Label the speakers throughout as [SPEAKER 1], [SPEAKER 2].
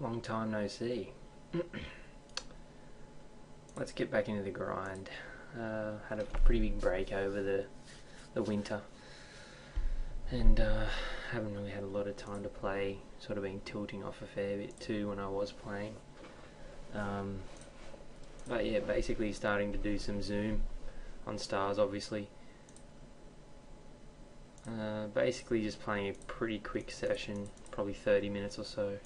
[SPEAKER 1] Long time no see. Let's get back into the grind. Had a pretty big break over the winter, and haven't really had a lot of time to play. Sort of been tilting off a fair bit too when I was playing. But yeah, basically starting to do some Zoom on Stars, obviously. Basically just playing a pretty quick session, probably 30 minutes or so.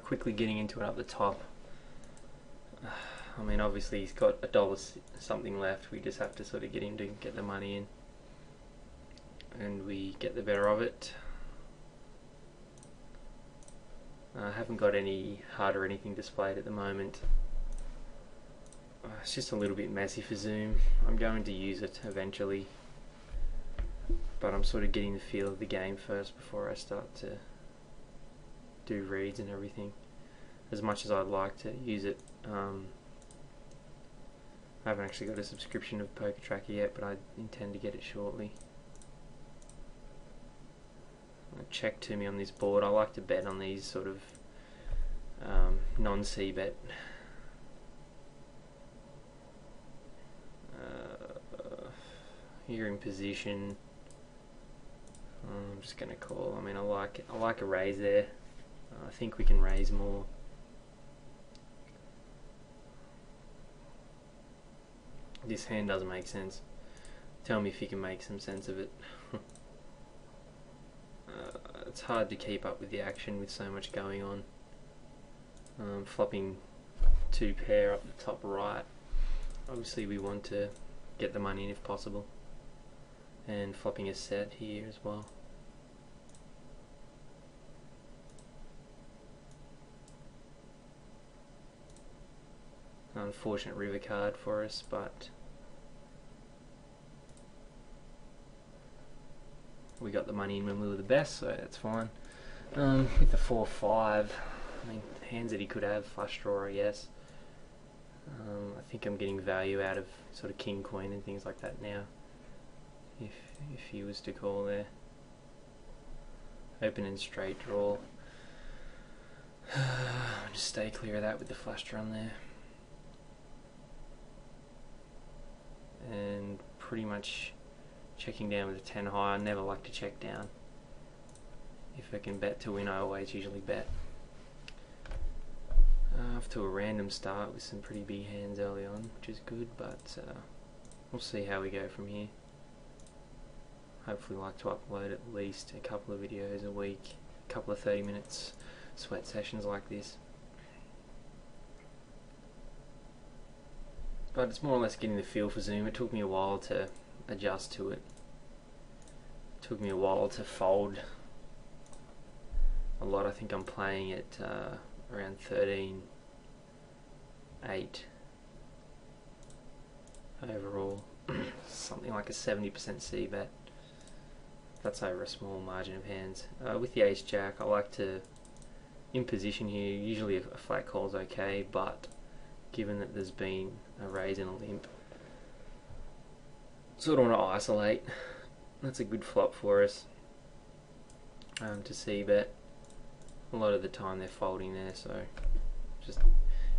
[SPEAKER 1] Quickly getting into it up the top. I mean, obviously he's got $1 something left. We just have to sort of get him to get the money in, and we get the better of it. I haven't got any HUD or anything displayed at the moment. It's just a little bit messy for Zoom. I'm going to use it eventually, but I'm sort of getting the feel of the game first before I start to do reads and everything. As much as I'd like to use it, I haven't actually got a subscription of Poker Tracker yet, but I intend to get it shortly. Check to me on this board. I like to bet on these sort of non-C bet. Here in position, I'm just going to call. I mean, I like a raise there. I think we can raise more. This hand doesn't make sense. Tell me if you can make some sense of it. It's hard to keep up with the action with so much going on. Flopping 2 pair up the top right. Obviously we want to get the money in if possible. And flopping a set here as well. Unfortunate river card for us, but we got the money in when we were the best, so that's fine. With the 4-5, I mean, hands that he could have, flush draw, I guess. I think I'm getting value out of sort of king, queen and things like that now, if he was to call there. Open and straight draw. Just stay clear of that with the flush draw on there. And pretty much checking down with a 10 high. I never like to check down. If I can bet to win, I always usually bet. Off to a random start with some pretty big hands early on, which is good, but we'll see how we go from here. Hopefully like to upload at least a couple of videos a week, a couple of 30 minutes sweat sessions like this. But it's more or less getting the feel for Zoom. It took me a while to adjust to it. It took me a while to fold a lot. I think I'm playing at around 13-8 overall. Something like a 70% C bet. That's over a small margin of hands. With the ace jack, I like to, in position here, usually a flat call is okay, but given that there's been a raise and a limp, sort of want to isolate. That's a good flop for us to C bet. A lot of the time they're folding there, so just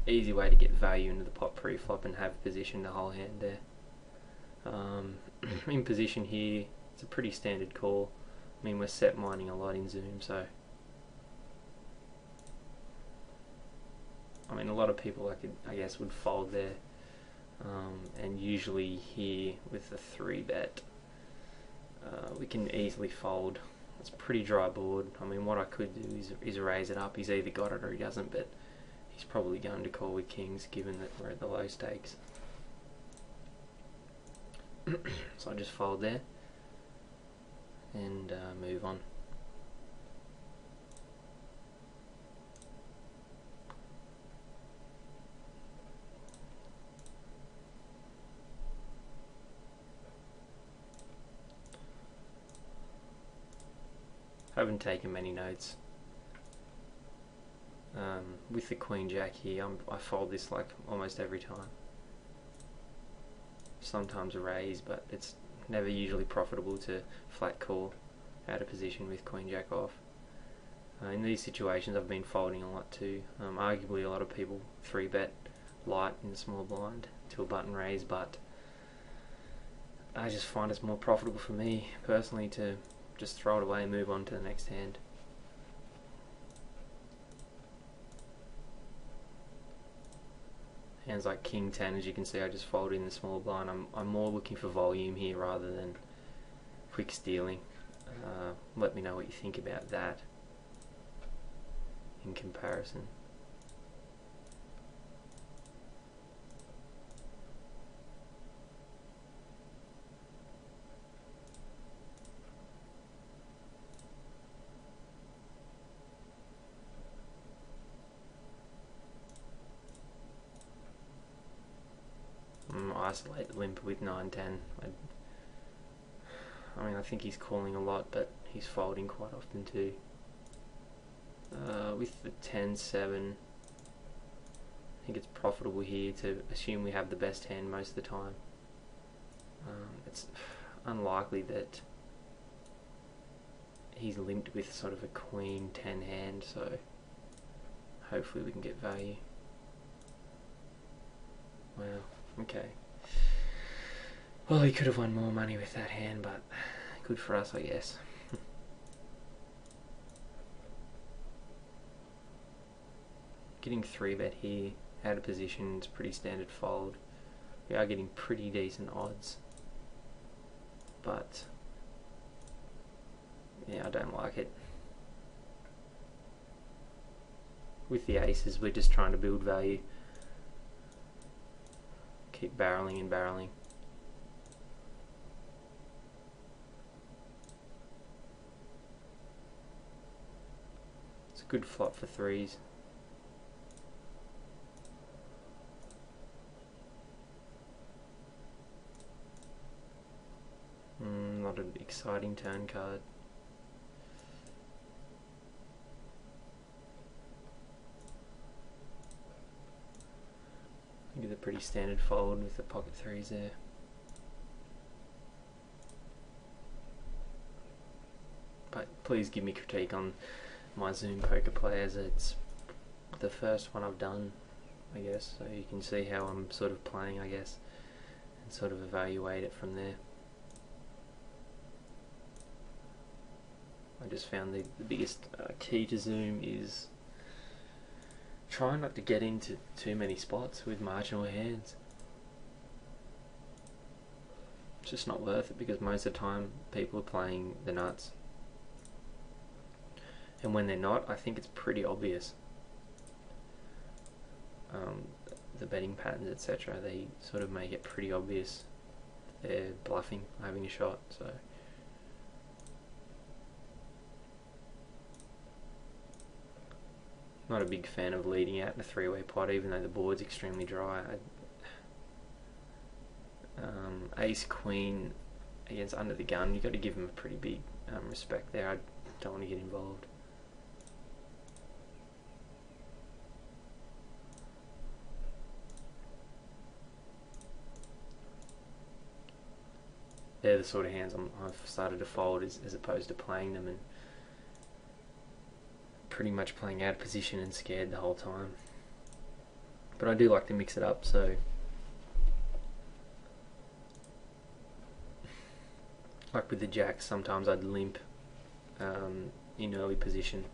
[SPEAKER 1] easy way to get value into the pot pre-flop and have position the whole hand there. In position here, it's a pretty standard call. I mean, we're set mining a lot in Zoom, so I mean, a lot of people I guess would fold there, and usually here with the 3 bet, we can easily fold. It's a pretty dry board. I mean, what I could do is raise it up. He's either got it or he doesn't, but he's probably going to call with kings given that we're at the low stakes. So I just fold there and move on. I haven't taken many notes. With the queen jack here, I fold this like almost every time. Sometimes a raise, but it's never usually profitable to flat call. out of position with Queen Jack off. In these situations I've been folding a lot too. Arguably a lot of people 3-bet light in the small blind to a button raise, but I just find it's more profitable for me personally to just throw it away and move on to the next hand. Hands like King 10, as you can see, I just folded in the small blind. I'm more looking for volume here rather than quick stealing. Let me know what you think about that in comparison. Isolate the limp with 9-10. I mean, I think he's calling a lot, but he's folding quite often too. With the 10-7, I think it's profitable here to assume we have the best hand most of the time. It's unlikely that he's linked with sort of a Queen 10 hand, so hopefully we can get value. Wow, okay. Well, he could have won more money with that hand, but good for us, I guess. Getting 3-bet here, out of position, it's pretty standard fold. We are getting pretty decent odds, but yeah, I don't like it. With the aces, we're just trying to build value. Keep barreling and barreling. It's a good flop for threes. Not an exciting turn card. I think it's a pretty standard fold with the pocket threes there. But please give me critique on my Zoom poker players. It's the first one I've done, I guess, so you can see how I'm sort of playing, I guess, and sort of evaluate it from there. I just found the biggest key to Zoom is try not to get into too many spots with marginal hands. It's just not worth it because most of the time people are playing the nuts. And when they're not, I think it's pretty obvious. The betting patterns, etc., they sort of make it pretty obvious they're bluffing, having a shot. So not a big fan of leading out in a three-way pot, even though the board's extremely dry. Ace Queen against under the gun, you've got to give him a pretty big respect there. I don't want to get involved. They're the sort of hands I've started to fold as opposed to playing them and pretty much playing out of position and scared the whole time. But I do like to mix it up, so like with the jacks, sometimes I'd limp in early position.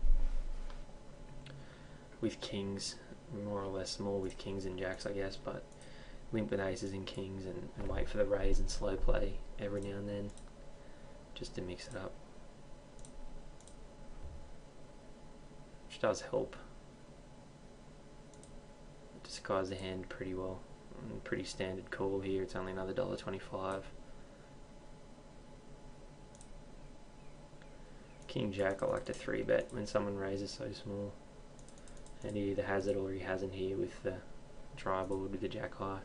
[SPEAKER 1] With kings, more or less more with kings and jacks, I guess, but limp with aces and kings and wait for the raise and slow play every now and then, just to mix it up. Which does help. Disguise the hand pretty well. Pretty standard call here, it's only another $1.25. King Jack, I like to 3-bet when someone raises so small. And he either has it or he hasn't here with the dry board with the Jack high.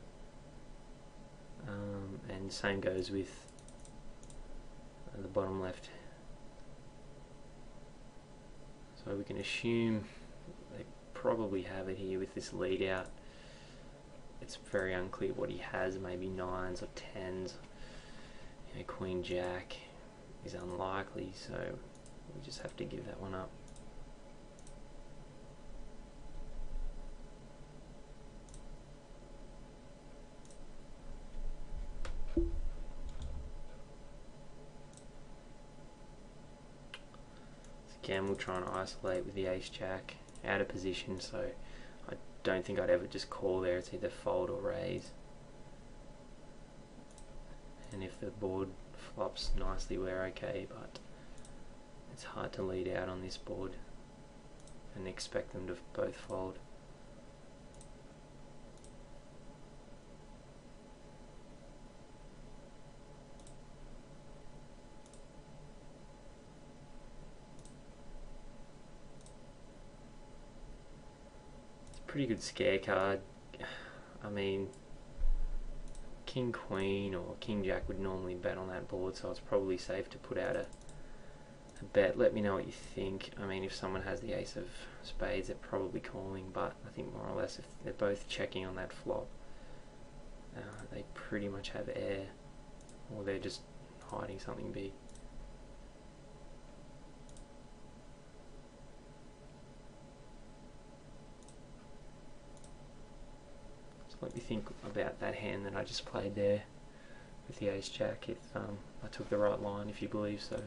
[SPEAKER 1] And same goes with the bottom left. So we can assume they probably have it here with this lead out. It's very unclear what he has, maybe 9s or 10s, you know, Queen Jack, is unlikely, so we just have to give that one up. Again, we'll try and isolate with the ace-jack, out of position, so I don't think I'd ever just call there. It's either fold or raise. And if the board flops nicely, we're okay, but it's hard to lead out on this board and expect them to both fold. Pretty good scare card. I mean, King Queen or King Jack would normally bet on that board, so it's probably safe to put out a bet. Let me know what you think. I mean, if someone has the ace of spades, they're probably calling, but I think more or less if they're both checking on that flop, they pretty much have air, or they're just hiding something big. Let me think about that hand that I just played there with the ace-jack, if I took the right line, if you believe so.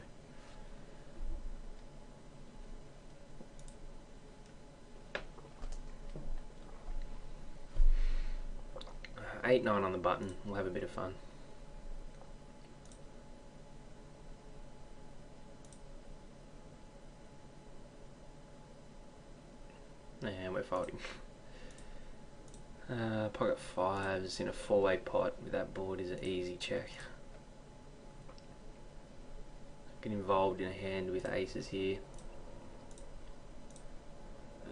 [SPEAKER 1] 8-9 on the button, we'll have a bit of fun. And we're folding. Pocket fives in a four-way pot with that board is an easy check. Get involved in a hand with aces here.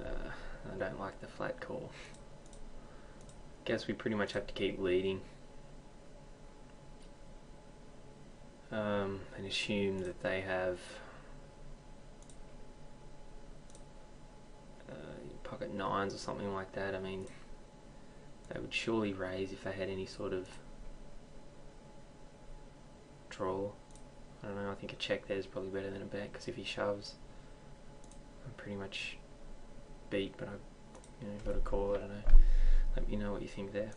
[SPEAKER 1] I don't like the flat call. Guess we pretty much have to keep leading. And assume that they have pocket nines or something like that. I mean, they would surely raise if they had any sort of draw. I don't know, I think a check there is probably better than a bet, because if he shoves, I'm pretty much beat, but I've got to call, I don't know. Let me know what you think there.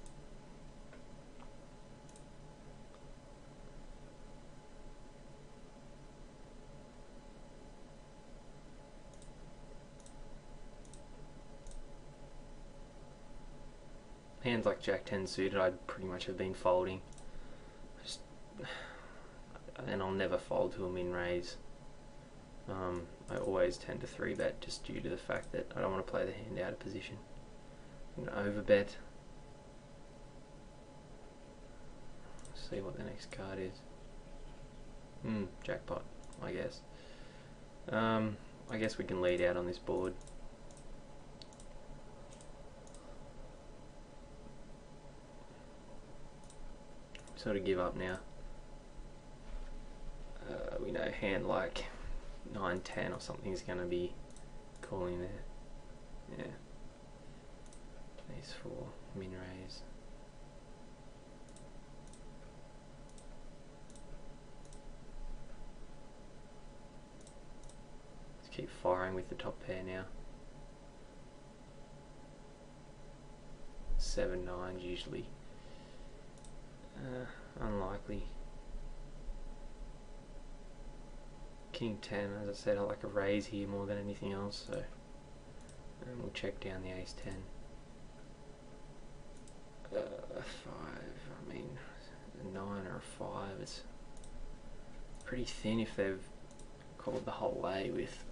[SPEAKER 1] Hands like Jack-10 suited, I'd pretty much have been folding. And I'll never fold to a min raise. I always tend to 3-bet just due to the fact that I don't want to play the hand out of position. I'm going to overbet. See what the next card is. Jackpot, I guess. I guess we can lead out on this board. Sort of give up now. We know hand like 9-10 or something is going to be calling there. Yeah. Ace 4, min raise. Let's keep firing with the top pair now. 7-9 usually. Unlikely. King 10, as I said, I like a raise here more than anything else, so we'll check down the ace 10. 5, I mean, a 9 or a 5, it's pretty thin if they've called the whole way with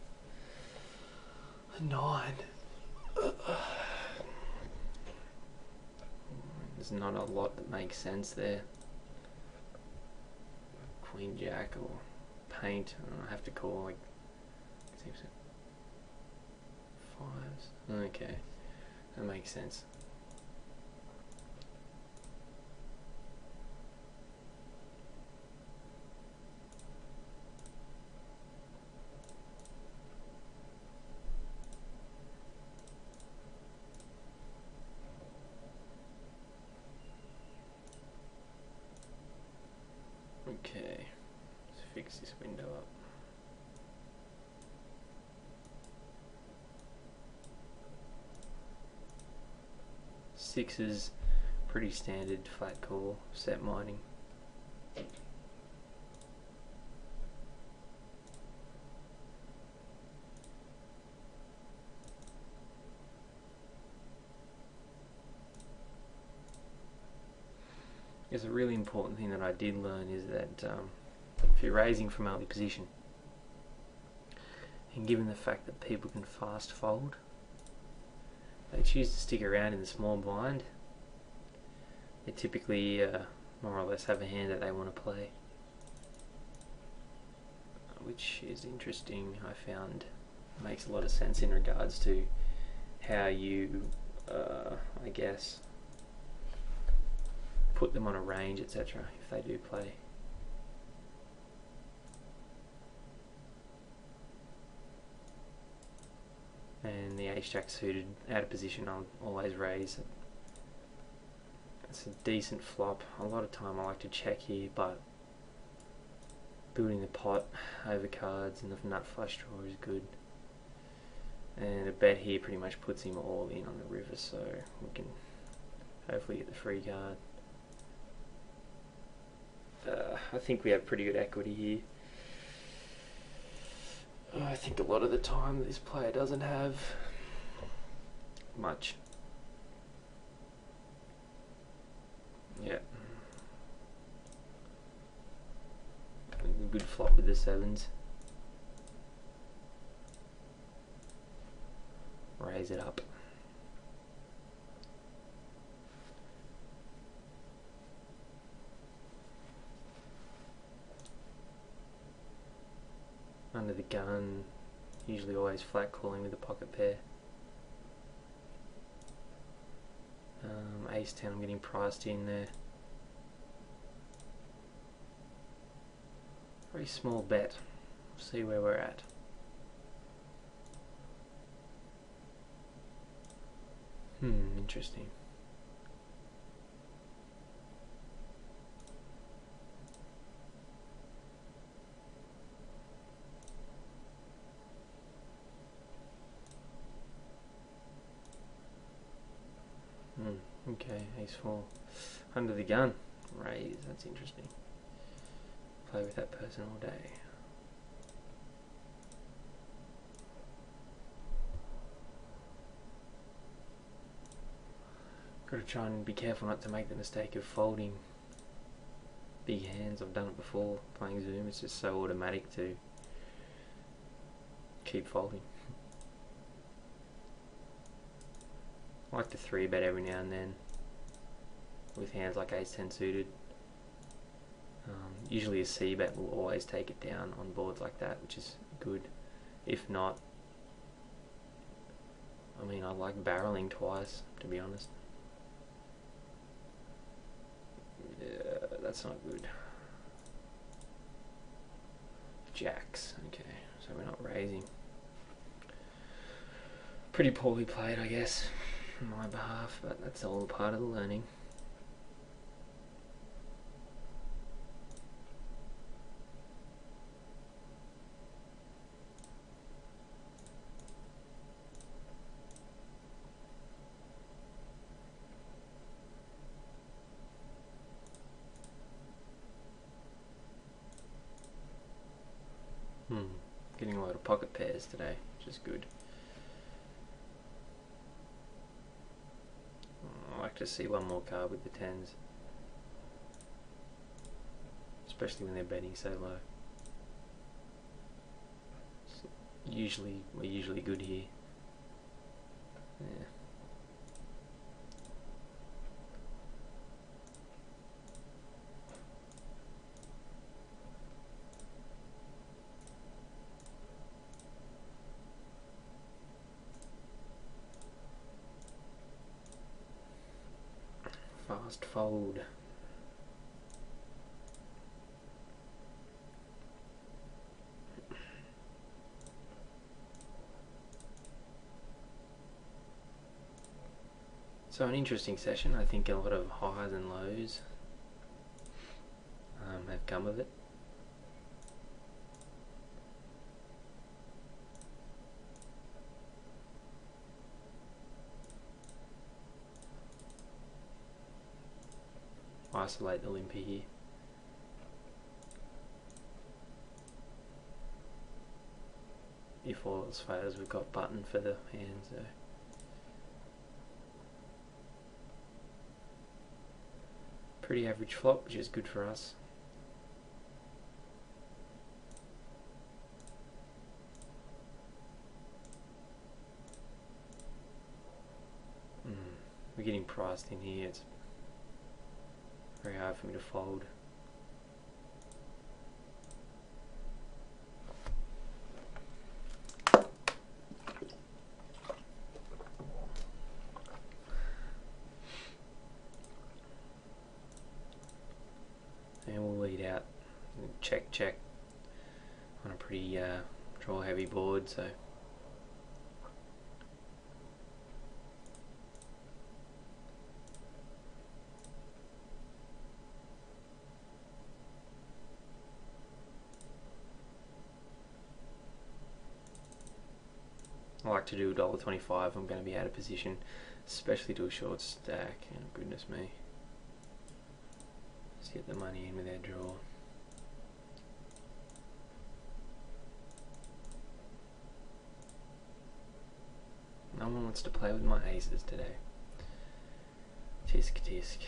[SPEAKER 1] a 9. There's not a lot that makes sense there. Queen Jack or paint, I have to call like 5s. Okay, that makes sense. Okay, let's fix fix this window up. Sixes, pretty standard flat call, set mining. There's a really important thing that I did learn is that if you're raising from early position, and given the fact that people can fast fold, they choose to stick around in the small blind. They typically more or less have a hand that they want to play, which is interesting. I found makes a lot of sense in regards to how you, I guess, put them on a range, etc. if they do play. And the ace-jack suited out of position, I'll always raise. It's a decent flop. A lot of time I like to check here, but building the pot over cards and the nut flush draw is good. And a bet here pretty much puts him all in on the river, so we can hopefully get the free card. I think we have pretty good equity here. I think a lot of the time this player doesn't have much. Yeah. Good flop with the sevens. Raise it up. Under the gun, usually always flat calling with a pocket pair. Ace 10, I'm getting priced in there. Very small bet. We'll see where we're at. Interesting. Okay, ace 4. Under the gun. Raise, that's interesting. Play with that person all day. Gotta try and be careful not to make the mistake of folding big hands. I've done it before playing Zoom. It's just so automatic to keep folding. I like to 3-bet every now and then with hands like ace 10 suited. Usually a c-bet will always take it down on boards like that, which is good. If not, I mean, I like barreling twice, to be honest. Yeah, that's not good. Jacks, okay, so we're not raising. Pretty poorly played, I guess, on my behalf, but that's all part of the learning. Getting a lot of pocket pairs today, which is good. I like to see one more card with the 10s, especially when they're betting so low. We're usually good here. Yeah. Fast fold. So an interesting session. I think a lot of highs and lows have come of it. isolate the limper here. If all else fails, we've got button for the hand, so. Pretty average flop, which is good for us. We're getting priced in here. It's very hard for me to fold. And we'll lead out. Check, check on a pretty draw heavy board, so. I like to do $1.25. I'm going to be out of position, especially to a short stack. Oh, goodness me. Let's get the money in with our draw. No one wants to play with my aces today. Tisk tisk.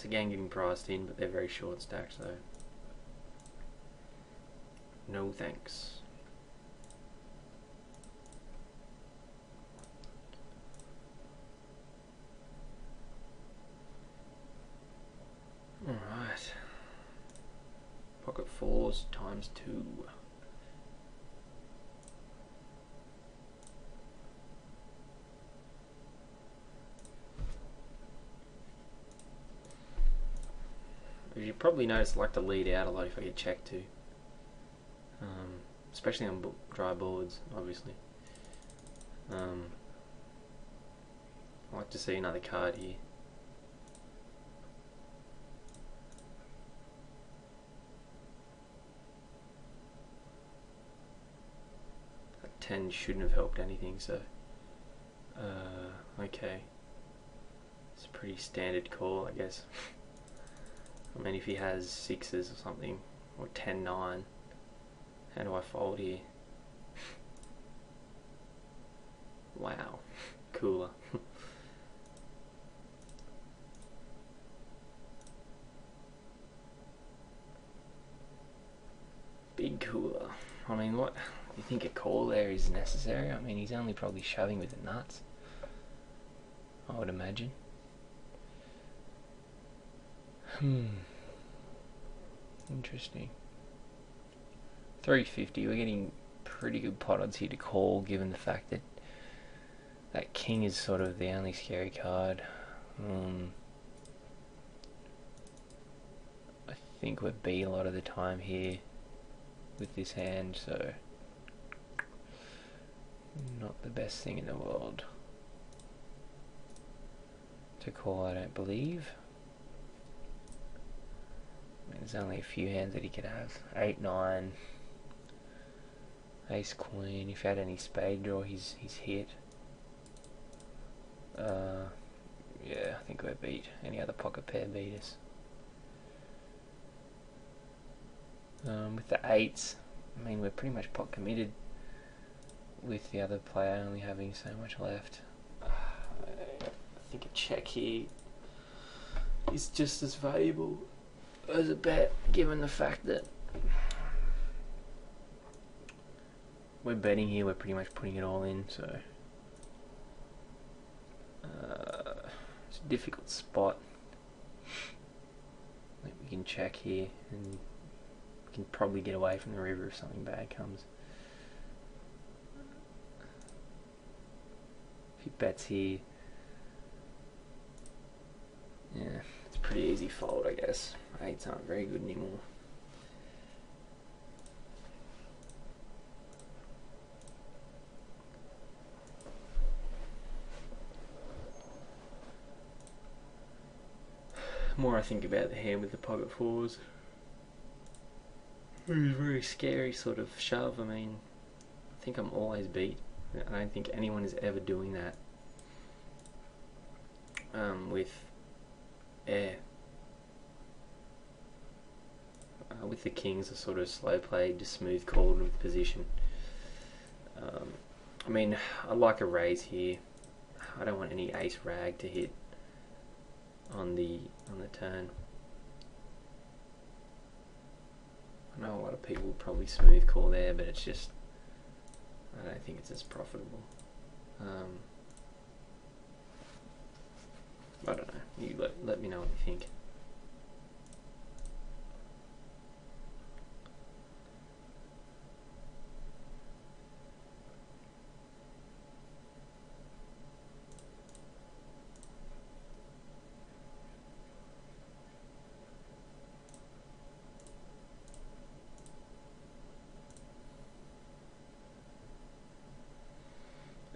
[SPEAKER 1] Again getting priced in, but they're very short stacks, so no thanks. Alright, pocket fours times 2. As you probably notice, I like to lead out a lot if I get checked to, especially on dry boards, obviously. I like to see another card here. That 10 shouldn't have helped anything, so okay. It's a pretty standard call, I guess. I mean, if he has 6s or something, or 10-9, how do I fold here? Wow, cooler. Big cooler. I mean, what? You think a call there is necessary? I mean, he's only probably shoving with the nuts, I would imagine. Interesting. 350. We're getting pretty good pot odds here to call, given the fact that that king is sort of the only scary card. I think we're beat a lot of the time here with this hand, so not the best thing in the world to call, I don't believe. There's only a few hands that he could have. 8, 9, Ace, Queen. If he had any spade draw, he's hit. Yeah, I think we're beat. Any other pocket pair beat us. With the 8s, I mean, we're pretty much pot committed with the other player only having so much left. I think a check here is just as valuable as a bet, given the fact that we're betting here, we're pretty much putting it all in, so it's a difficult spot. I think we can check here and we can probably get away from the river if something bad comes. If he bets here, yeah, it's a pretty easy fold, I guess. 8s aren't very good anymore. more I think about the hand with the pocket fours, it's a very scary sort of shove. I mean, I think I'm always beat. I don't think anyone is ever doing that with air. With the kings, a sort of slow play, just smooth called with position. I mean, I like a raise here. I don't want any ace rag to hit on the turn. I know a lot of people would probably smooth call there, but it's just, I don't think it's as profitable. I don't know. You let me know what you think.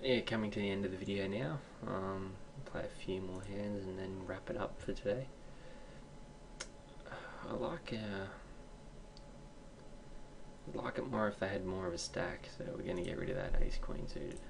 [SPEAKER 1] Yeah, coming to the end of the video now. Play a few more hands and then wrap it up for today. I'd like it more if they had more of a stack, so we're going to get rid of that ace queen suited.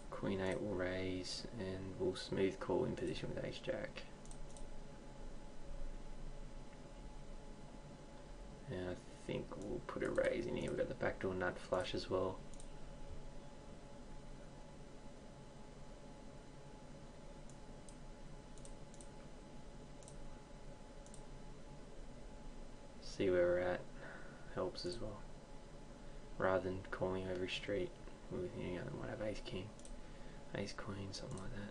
[SPEAKER 1] Queen 8 will raise and we'll smooth call in position with ace jack. And I think we'll put a raise in here. We've got the backdoor nut flush as well. See where we're at helps as well, rather than calling every street with, you know, they might have ace king, ace queen, something like that.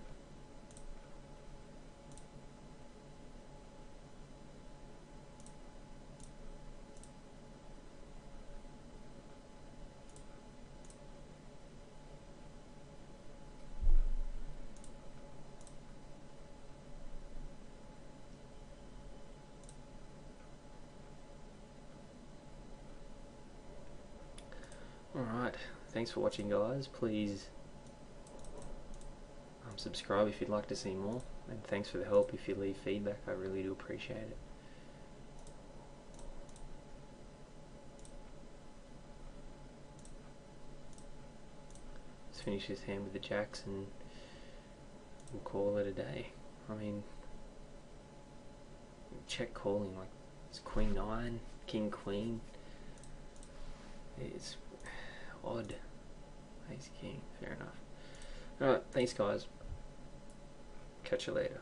[SPEAKER 1] Alright, thanks for watching guys. Please subscribe if you'd like to see more, and thanks for the help. If you leave feedback, I really do appreciate it. Let's finish this hand with the jacks and we'll call it a day. I mean, check calling, like it's queen 9, king queen. It's odd. Ace king, fair enough. Alright, thanks guys. Catch you later.